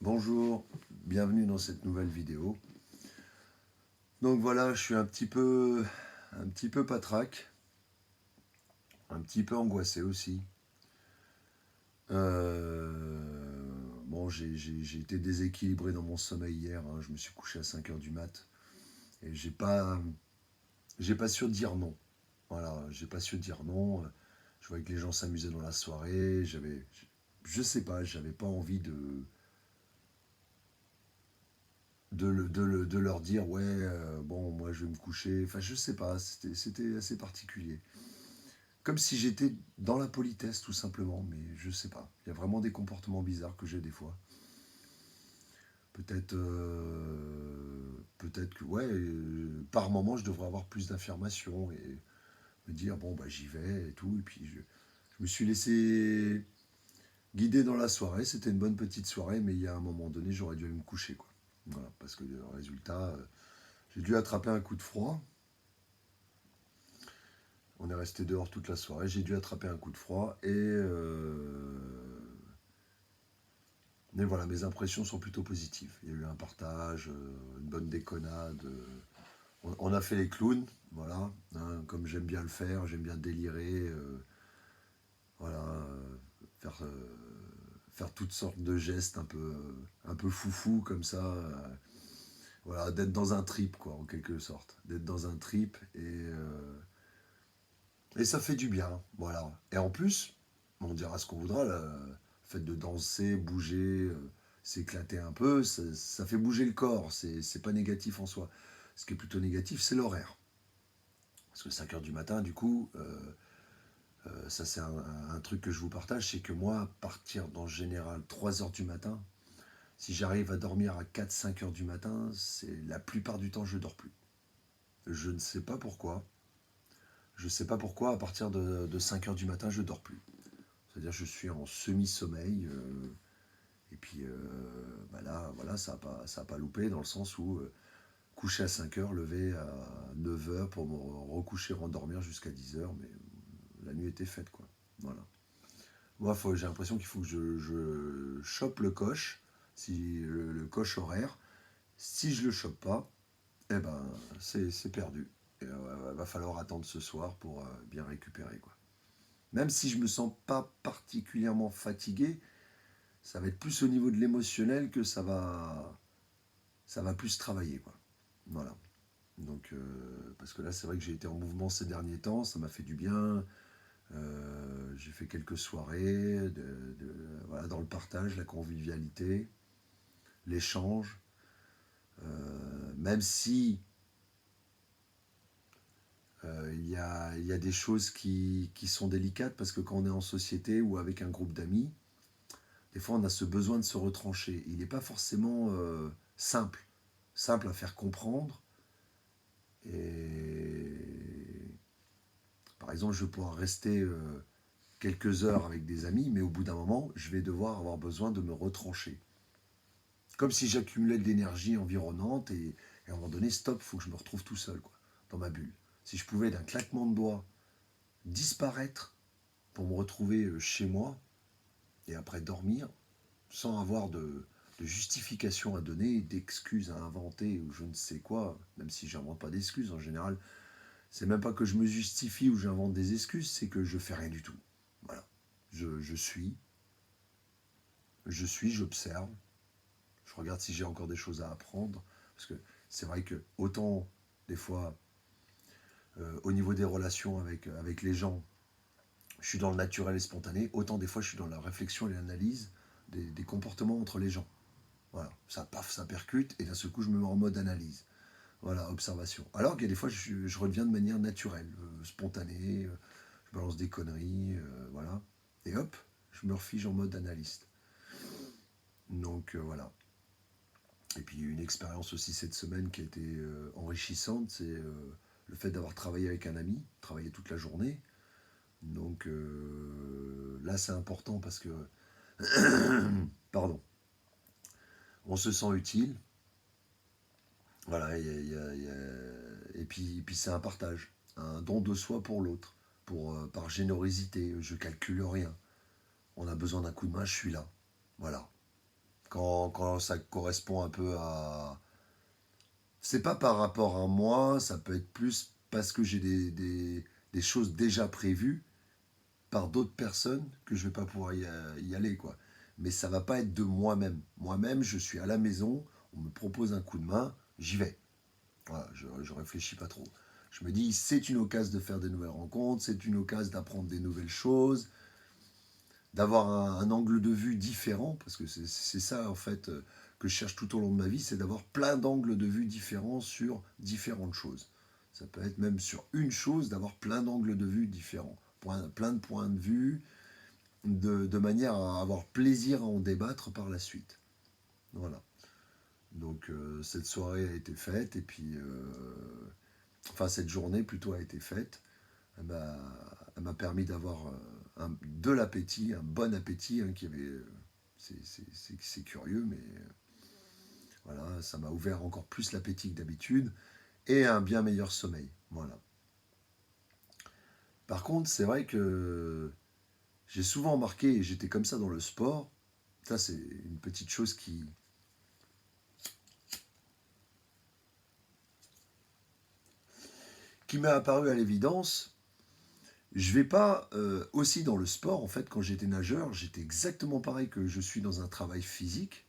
Bonjour, bienvenue dans cette nouvelle vidéo. Donc voilà, je suis un petit peu patraque, un petit peu angoissé aussi. Bon, j'ai été déséquilibré dans mon sommeil hier, hein. Je me suis couché à 5 heures du mat et j'ai pas su dire non. Voilà, j'ai pas su dire non. Je voyais que les gens s'amusaient dans la soirée. Je sais pas, j'avais pas envie de leur dire ouais, bon, moi je vais me coucher. Enfin, je sais pas, c'était assez particulier. Comme si j'étais dans la politesse, tout simplement, mais je sais pas. Il y a vraiment des comportements bizarres que j'ai des fois. Peut-être peut-être que, ouais, par moment, je devrais avoir plus d'informations et me dire, bon, bah j'y vais et tout. Et puis, je me suis laissé guider dans la soirée. C'était une bonne petite soirée, mais il y a un moment donné, j'aurais dû aller me coucher, quoi. Voilà, parce que le résultat, j'ai dû attraper un coup de froid. On est resté dehors toute la soirée. J'ai dû attraper un coup de froid mais voilà, mes impressions sont plutôt positives. Il y a eu un partage, une bonne déconnade. On a fait les clowns, voilà, hein, comme j'aime bien le faire, j'aime bien délirer, voilà, faire, faire toutes sortes de gestes un peu foufou comme ça. Voilà, d'être dans un trip, quoi, en quelque sorte. D'être dans un trip et ça fait du bien, voilà. Et en plus, on dira ce qu'on voudra, le fait de danser, bouger, s'éclater un peu, ça fait bouger le corps, c'est pas négatif en soi. Ce qui est plutôt négatif, c'est l'horaire. Parce que 5 heures du matin, du coup, ça c'est un truc que je vous partage, c'est que moi, à partir d'en général 3 heures du matin, si j'arrive à dormir à 4-5 heures du matin, c'est la plupart du temps je dors plus. Je ne sais pas pourquoi. Je sais pas pourquoi, à partir de 5 heures du matin, je dors plus. C'est-à-dire que je suis en semi-sommeil. Et puis bah là, voilà, ça a pas loupé dans le sens où coucher à 5 heures, lever à 9 heures pour me recoucher, rendormir jusqu'à 10 heures. Mais la nuit était faite, quoi. Voilà. Moi, j'ai l'impression qu'il faut que je chope le coche, si le coche horaire. Si je le chope pas, eh ben, c'est perdu. Il va falloir attendre ce soir pour bien récupérer, quoi. Même si je me sens pas particulièrement fatigué, ça va être plus au niveau de l'émotionnel que ça va plus travailler, quoi. Voilà. Donc, parce que là, c'est vrai que j'ai été en mouvement ces derniers temps, ça m'a fait du bien. J'ai fait quelques soirées voilà, dans le partage, la convivialité, l'échange. Même si il y a des choses qui sont délicates, parce que quand on est en société ou avec un groupe d'amis, des fois on a ce besoin de se retrancher. Il n'est pas forcément simple à faire comprendre. Et par exemple, je vais pouvoir rester quelques heures avec des amis, mais au bout d'un moment, je vais devoir avoir besoin de me retrancher. Comme si j'accumulais de l'énergie environnante et à un moment donné, stop, il faut que je me retrouve tout seul, quoi, dans ma bulle. Si je pouvais d'un claquement de doigts disparaître pour me retrouver chez moi et après dormir, sans avoir de justification à donner, d'excuses à inventer ou je ne sais quoi, même si j'invente pas d'excuses en général, c'est même pas que je me justifie ou j'invente des excuses, c'est que je fais rien du tout. Voilà. Je j'observe, je regarde si j'ai encore des choses à apprendre, parce que c'est vrai que autant des fois, au niveau des relations avec les gens, je suis dans le naturel et spontané, autant des fois je suis dans la réflexion et l'analyse des comportements entre les gens. Voilà, ça paf, ça percute, et d'un seul coup je me mets en mode analyse. Voilà, observation. Alors qu'il y a des fois je reviens de manière naturelle, spontanée, je balance des conneries, voilà. Et hop, je me refige en mode analyste. Donc voilà. Et puis une expérience aussi cette semaine qui a été enrichissante, c'est le fait d'avoir travaillé avec un ami, travaillé toute la journée. Donc là c'est important parce que, pardon, on se sent utile. Voilà, et puis c'est un partage, un don de soi pour l'autre, par générosité, je calcule rien. On a besoin d'un coup de main, je suis là. Voilà. Quand ça correspond un peu à... C'est pas par rapport à moi, ça peut être plus parce que j'ai des choses déjà prévues par d'autres personnes que je vais pas pouvoir y aller, quoi. Mais ça va pas être de moi-même. Moi-même, je suis à la maison, on me propose un coup de main, j'y vais. Voilà, je réfléchis pas trop. Je me dis, c'est une occasion de faire des nouvelles rencontres, c'est une occasion d'apprendre des nouvelles choses, d'avoir un angle de vue différent, parce que c'est ça, en fait, que je cherche tout au long de ma vie, c'est d'avoir plein d'angles de vue différents sur différentes choses. Ça peut être même sur une chose, d'avoir plein d'angles de vue différents, plein de points de vue, de manière à avoir plaisir à en débattre par la suite. Voilà. Donc cette soirée a été faite, et puis enfin cette journée plutôt a été faite. Elle m'a permis d'avoir de l'appétit, un bon appétit, hein, qui avait. C'est curieux, mais voilà, ça m'a ouvert encore plus l'appétit que d'habitude et un bien meilleur sommeil. Voilà. Par contre, c'est vrai que j'ai souvent remarqué, et j'étais comme ça dans le sport, ça c'est une petite chose qui m'est apparue à l'évidence. Je vais pas aussi dans le sport, en fait, quand j'étais nageur, j'étais exactement pareil que je suis dans un travail physique.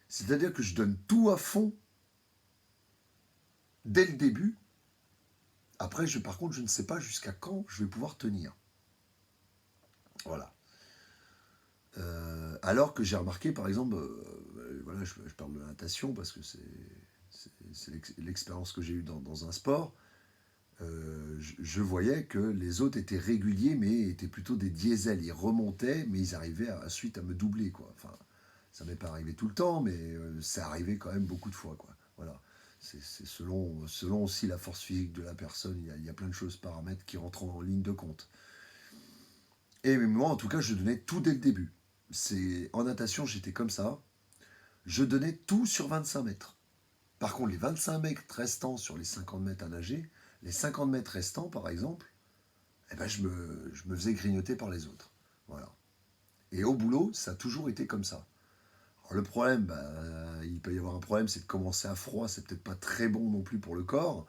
C'est-à-dire que je donne tout à fond dès le début. Après, par contre, je ne sais pas jusqu'à quand je vais pouvoir tenir. Voilà. Alors que j'ai remarqué, par exemple, voilà, je parle de la natation parce que c'est l'expérience que j'ai eue dans un sport. Je voyais que les autres étaient réguliers, mais étaient plutôt des diesels. Ils remontaient, mais ils arrivaient ensuite à me doubler, quoi. Enfin, ça m'est pas arrivé tout le temps, mais c'est arrivé quand même beaucoup de fois, quoi. Voilà. C'est selon aussi la force physique de la personne. Il y a plein de choses, paramètres qui rentrent en ligne de compte. Et moi, en tout cas, je donnais tout dès le début. En natation, j'étais comme ça. Je donnais tout sur 25 mètres. Par contre, les 25 mètres restants sur les 50 mètres à nager, les 50 mètres restants, par exemple, eh ben, je me faisais grignoter par les autres. Voilà. Et au boulot, ça a toujours été comme ça. Alors, le problème, bah, il peut y avoir un problème, c'est de commencer à froid, c'est peut-être pas très bon non plus pour le corps,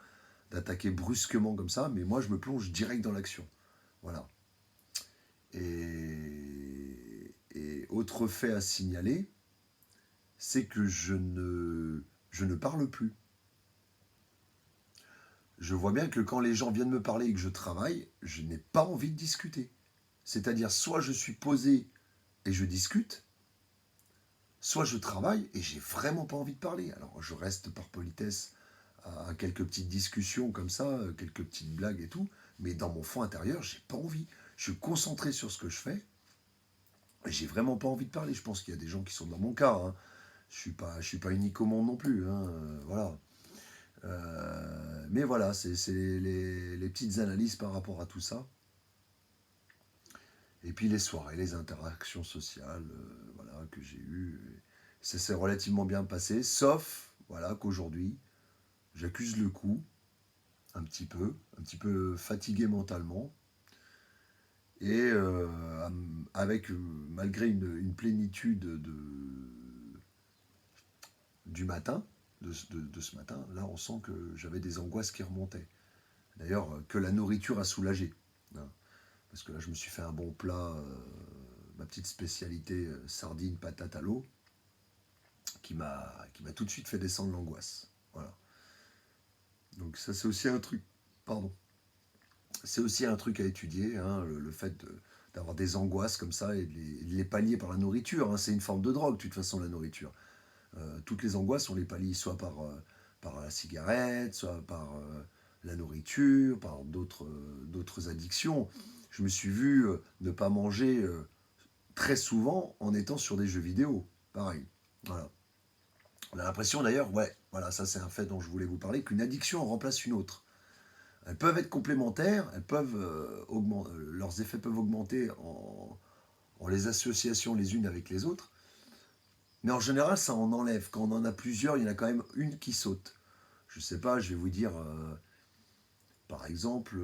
d'attaquer brusquement comme ça, mais moi, je me plonge direct dans l'action. Voilà. Et autre fait à signaler, c'est que je ne parle plus. Je vois bien que quand les gens viennent me parler et que je travaille, je n'ai pas envie de discuter. C'est-à-dire, soit je suis posé et je discute, soit je travaille et j'ai vraiment pas envie de parler. Alors, je reste par politesse à quelques petites discussions comme ça, quelques petites blagues et tout, mais dans mon fond intérieur, j'ai pas envie. Je suis concentré sur ce que je fais et j'ai vraiment pas envie de parler. Je pense qu'il y a des gens qui sont dans mon cas, hein. Je suis pas unique au monde non plus, hein, voilà. Mais voilà, c'est les petites analyses par rapport à tout ça. Et puis les soirées, les interactions sociales, voilà, que j'ai eues. Ça s'est relativement bien passé, sauf voilà, qu'aujourd'hui, j'accuse le coup, un petit peu fatigué mentalement, et avec, malgré une plénitude du matin, de ce matin, là on sent que j'avais des angoisses qui remontaient. D'ailleurs, que la nourriture a soulagé, hein. Parce que là, je me suis fait un bon plat, ma petite spécialité sardine patate à l'eau, qui m'a tout de suite fait descendre l'angoisse. Voilà. Donc ça, c'est aussi un truc. Pardon. C'est aussi un truc à étudier, hein, le fait d'avoir des angoisses comme ça et de les pallier par la nourriture, hein. C'est une forme de drogue, de toute façon, la nourriture. Toutes les angoisses, on les pallie soit par la cigarette, soit par la nourriture, par d'autres addictions. Je me suis vu ne pas manger très souvent en étant sur des jeux vidéo. Pareil. Voilà. On a l'impression d'ailleurs, ouais, voilà, ça c'est un fait dont je voulais vous parler, qu'une addiction remplace une autre. Elles peuvent être complémentaires, elles peuvent leurs effets peuvent augmenter en les associations les unes avec les autres, mais en général ça en enlève. Quand on en a plusieurs, il y en a quand même une qui saute. Je sais pas, je vais vous dire, par exemple,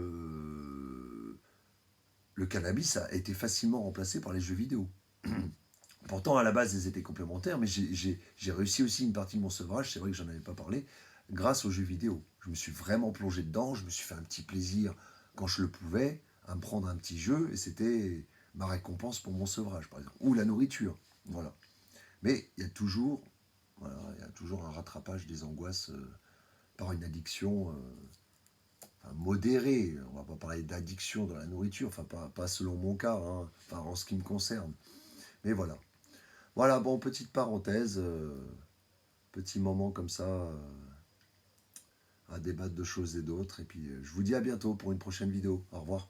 le cannabis a été facilement remplacé par les jeux vidéo. Pourtant, à la base, elles étaient complémentaires, mais j'ai réussi aussi une partie de mon sevrage, c'est vrai que j'en avais pas parlé, grâce aux jeux vidéo. Je me suis vraiment plongé dedans, je me suis fait un petit plaisir quand je le pouvais, à me prendre un petit jeu, et c'était ma récompense pour mon sevrage, par exemple. Ou la nourriture, voilà. Mais il y a toujours, voilà, il y a toujours un rattrapage des angoisses par une addiction enfin, modérée. On va pas parler d'addiction dans la nourriture, enfin pas selon mon cas, hein, enfin en ce qui me concerne. Mais voilà. Voilà, bon, petite parenthèse, petit moment comme ça, à débattre de choses et d'autres. Et puis je vous dis à bientôt pour une prochaine vidéo. Au revoir.